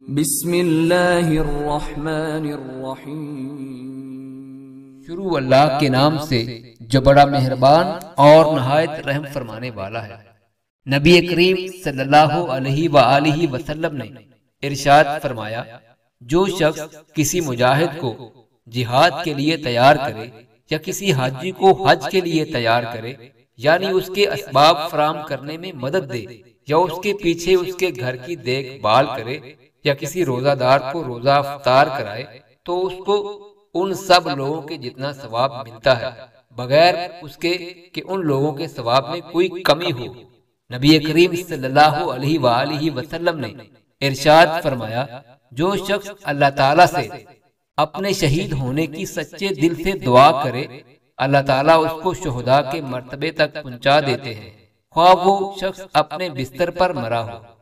बिस्मिल्लाहिर्रहमानिर्रहीम। शुरू अल्लाह के नाम से जो बड़ा मेहरबान और नहायत रहम फरमाने वाला है। नबी करीम सल्लल्लाहु अलैहि वसल्लम ने इरशाद फरमाया, जो शख्स किसी मुजाहिद को जिहाद के लिए तैयार करे या किसी हाजी को हज के लिए तैयार करे, यानी उसके असबाब फराम करने में मदद दे या उसके पीछे उसके घर की देखभाल करे या किसी रोजादार को रोजा अफ्तार कराए, तो उसको उन सब लोगों के जितना सवाब मिलता है, बगैर उसके कि उन लोगों के सवाब में कोई कमी हो। नबी करीम सल्लल्लाहु अलैहि वसल्लम ने इरशाद फरमाया, जो शख्स अल्लाह ताला से अपने शहीद होने की सच्चे दिल से दुआ करे, अल्लाह ताला उसको शुहदा के मर्तबे तक पहुंचा देते हैं, ख्वाह वो शख्स अपने बिस्तर पर मरा हो।